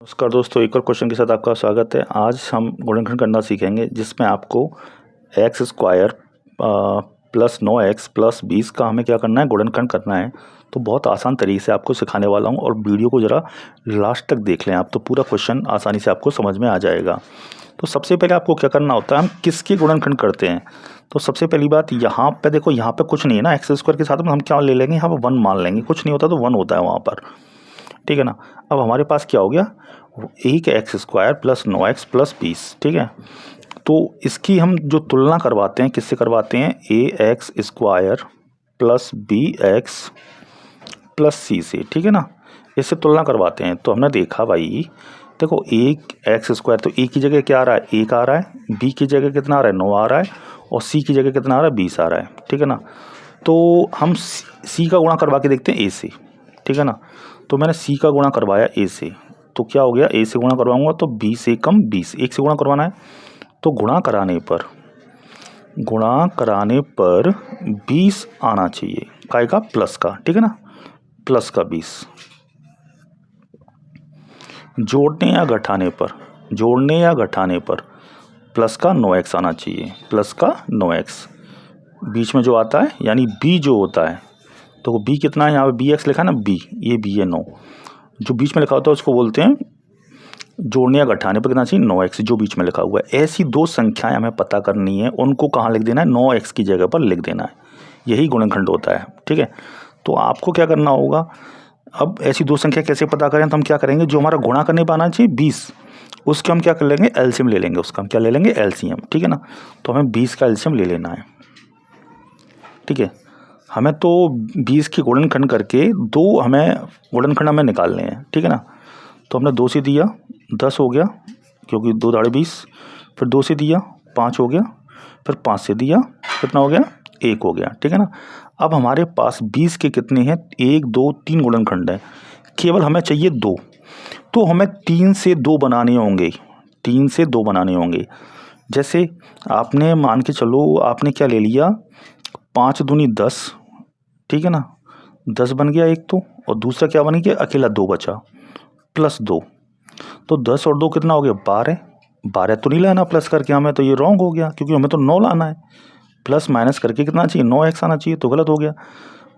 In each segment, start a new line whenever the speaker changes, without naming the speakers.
नमस्कार दोस्तों, एक और क्वेश्चन के साथ आपका स्वागत है। आज हम गुणनखंड करना सीखेंगे जिसमें आपको x square plus 9x plus 20 का हमें क्या करना है, गुणनखंड करना है। तो बहुत आसान तरीके से आपको सिखाने वाला हूं और वीडियो को ज़रा लास्ट तक देख लें आप, तो पूरा क्वेश्चन आसानी से आपको समझ में आ जाएगा। तो सबसे पहले आपको क्या करना होता है, हम किसके गुणनखंड करते हैं। तो सबसे पहली बात यहाँ पे देखो, यहाँ पे कुछ नहीं है ना, एक्स स्क्वायर के साथ में हम क्या ले लेंगे, यहाँ पर 1 मान लेंगे। कुछ नहीं होता तो 1 होता है वहाँ पर, ठीक है ना। अब हमारे पास क्या हो गया, एक x square plus 9x plus 20, ठीक है। तो इसकी हम जो तुलना करवाते हैं, किससे करवाते हैं, a x square plus b x plus c से, ठीक है ना। इससे तुलना करवाते हैं। तो हमने देखा भाई, देखो एक एक्स स्क्वायर, तो ए की जगह क्या आ रहा है, 1 आ रहा है, बी की जगह कितना आ रहा है, 9 आ रहा है, और सी की जगह कितना आ रहा है, 20 आ रहा है, ठीक है ना। तो हम सी का गुणा करवा के देखते हैं ए से, ठीक है ना। तो मैंने सी का गुणा करवाया ए से, तो क्या हो गया, ए से गुणा करवाऊंगा तो 20 से कम 20, एक से गुणा करवाना है। तो गुणा कराने पर 20 आना चाहिए, काय का, प्लस का, ठीक है ना, प्लस का 20। जोड़ने या घटाने पर प्लस का 9x आना चाहिए, प्लस का 9x बीच में जो आता है, यानी b जो होता है। तो b कितना है, यहाँ पे bx लिखा है ना, b, ये b है 9, जो बीच में लिखा होता है उसको बोलते हैं जोड़ने या घटाने पर कितना चाहिए, 9x, जो बीच में लिखा हुआ है। ऐसी दो संख्याएं हमें पता करनी है, उनको कहाँ लिख देना है, 9x की जगह पर लिख देना है, यही गुणनखंड होता है, ठीक है। तो आपको क्या करना होगा, अब ऐसी दो संख्या कैसे पता करें, तो हम क्या करेंगे, जो हमारा गुणा करने पर आना चाहिए 20, उसके हम क्या कर लेंगे, एलसीएम ले लेंगे, उसका हम क्या ले लेंगे, एलसीएम, ठीक है ना। तो हमें 20 का एलसीएम ले लेना है, ठीक है। हमें तो 20 की गुणनखंड करके दो हमें गुणनखंड हमें निकालने हैं, ठीक है ना। तो हमने 2 से दिया 10 हो गया, क्योंकि 2 दाढ़े 20, फिर 2 से दिया 5 हो गया, फिर 5 से दिया कितना हो गया, 1 हो गया, ठीक है ना। अब हमारे पास 20 के कितने हैं, 1 2 3 गुणनखंड है, केवल हमें चाहिए 2। तो हमें 3 से 2 बनाने होंगे, 3 से 2 बनाने होंगे। जैसे आपने मान के चलो, आपने क्या ले लिया, 5 दूनी 10, ठीक है ना, 10 बन गया एक तो, और दूसरा क्या बन गया, अकेला 2 बचा, प्लस 2। तो 10 और 2 कितना हो गया, 12। 12 तो नहीं लाना प्लस करके हमें, तो ये रॉन्ग हो गया, क्योंकि हमें तो 9 लाना है। प्लस माइनस करके कितना चाहिए, 9x आना चाहिए, तो गलत हो गया।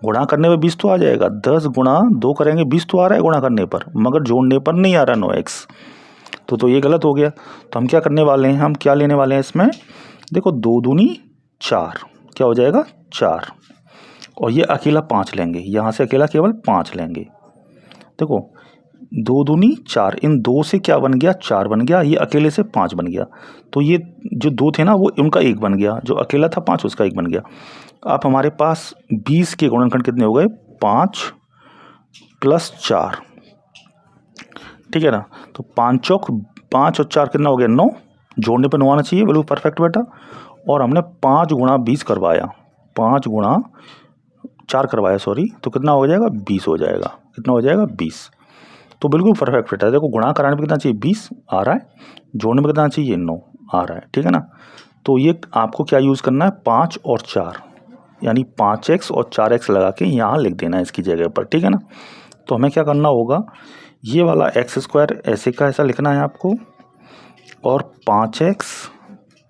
गुणा करने पर 20 तो आ जाएगा, 10 गुणा 2 करेंगे 20 तो आ रहा है गुणा करने पर, मगर जोड़ने पर नहीं आ रहा 9x, तो ये गलत हो गया। तो हम क्या करने वाले हैं, हम क्या लेने वाले हैं इसमें, देखो 2 दूनी 4, क्या हो जाएगा 4, और ये अकेला 5 लेंगे, यहाँ से अकेला केवल 5 लेंगे। देखो 2 दूनी 4, इन 2 से क्या बन गया, 4 बन गया, ये अकेले से 5 बन गया। तो ये जो 2 थे ना, वो उनका 1 बन गया, जो अकेला था 5 उसका 1 बन गया। अब हमारे पास 20 के गुणनखंड कितने हो गए, 5 प्लस 4, ठीक है ना। तो 5 चौक 5 और 4 कितना हो गया, 9, जोड़ने पर 9 आना चाहिए, बिल्कुल परफेक्ट बेटा। और हमने 5 गुणा 20 करवाया, 5 गुणा 4 करवाया, सॉरी, तो कितना हो जाएगा, 20 हो जाएगा, कितना हो जाएगा, 20। तो बिल्कुल परफेक्ट बेटा। देखो गुणा कराने पर कितना चाहिए, 20 आ रहा है, जोड़ने में कितना चाहिए, 9 आ रहा है, ठीक है ना। तो ये आपको क्या यूज़ करना है, 5 और 4, यानी 5x और 4x लगा के यहाँ लिख देना है इसकी जगह पर, ठीक है ना। तो हमें क्या करना होगा, ये वाला एक्स स्क्वायर ऐसे का ऐसा लिखना है आपको, और 5x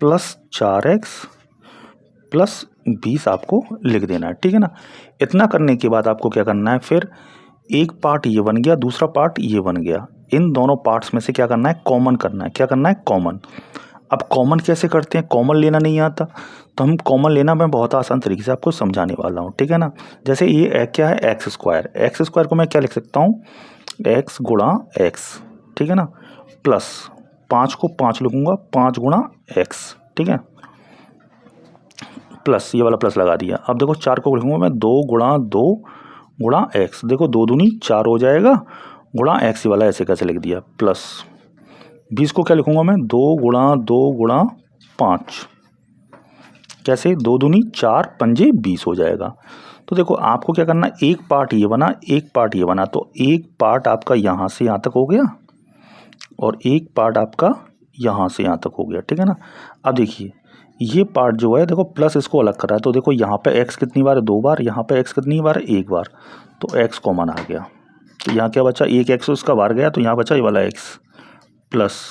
प्लस 4x प्लस 20 आपको लिख देना है, ठीक है ना। इतना करने के बाद आपको क्या करना है, फिर एक पार्ट ये बन गया, दूसरा पार्ट ये बन गया, इन दोनों पार्ट्स में से क्या करना है, कॉमन करना है। क्या करना है, कॉमन। अब कॉमन कैसे करते हैं, कॉमन लेना नहीं आता, तो हम कॉमन लेना मैं बहुत आसान तरीके से आपको समझाने वाला हूँ, ठीक है ना। जैसे ये क्या है, एक्स स्क्वायर को मैं क्या लिख सकता हूँ, एक्स गुणा एक्स, ठीक है ना, प्लस 5 को 5 लिखूंगा, 5 गुणा एक्स, ठीक है, प्लस ये वाला प्लस लगा दिया। अब देखो 4 को लिखूंगा मैं, 2 गुणा 2 गुणा एक्स, देखो 2 दूनी 4 हो जाएगा, गुणा एक्स, ये वाला ऐसे कैसे लिख दिया, प्लस 20 को क्या लिखूंगा मैं, 2 गुणा 2 गुणा 5, कैसे, 2 दूनी 4 पंजे 20 हो जाएगा। तो देखो आपको क्या करना, एक पार्ट ये बना, एक पार्ट ये बना, तो एक पार्ट आपका यहाँ से यहाँ तक हो गया, और एक पार्ट आपका यहाँ से यहाँ तक हो गया, ठीक है ना। अब देखिए ये पार्ट जो है, देखो प्लस इसको अलग कर रहा है, तो देखो यहाँ पे x कितनी बार है, 2 बार, यहाँ पे x कितनी बार है, 1 बार, तो x कॉमन आ गया, तो यहाँ क्या बचा, एक एक्स उसका बाहर गया तो यहाँ बचा ये वाला एक्स, प्लस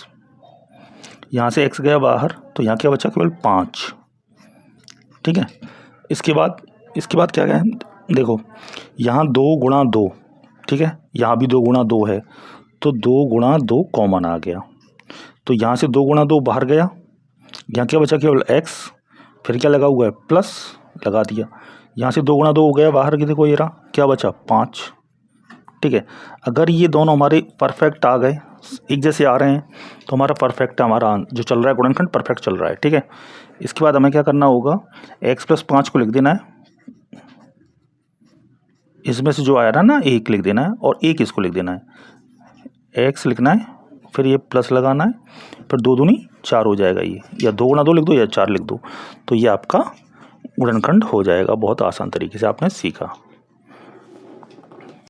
यहाँ से एक्स गया बाहर तो यहाँ क्या बचा, केवल 5। ठीक है, इसके बाद क्या है, देखो यहाँ 2 गुणा 2, ठीक है, यहाँ भी 2 गुणा 2 है, तो 2 गुणा 2 कॉमन आ गया, तो यहाँ से 2 गुणा 2 बाहर गया, यहाँ क्या बचा, केवल एक्स, फिर क्या लगा हुआ है, प्लस लगा दिया, यहाँ से 2 गुणा 2 हो गया बाहर की, देखो ये रहा, क्या बचा, 5। ठीक है, अगर ये दोनों हमारे परफेक्ट आ गए, एक जैसे आ रहे हैं, तो हमारा परफेक्ट है, हमारा जो चल रहा है गुणनखंड परफेक्ट चल रहा है। ठीक है, इसके बाद हमें क्या करना होगा, x + 5 को लिख देना है, इसमें से जो आया ना 1 लिख देना है, और 1 इसको लिख देना है, x लिखना है, फिर ये प्लस लगाना है, फिर 2 दूनी 4 हो जाएगा ये, या 2 गुणा 2 लिख दो या 4 लिख दो, तो ये आपका गुणनखंड हो जाएगा। बहुत आसान तरीके से आपने सीखा।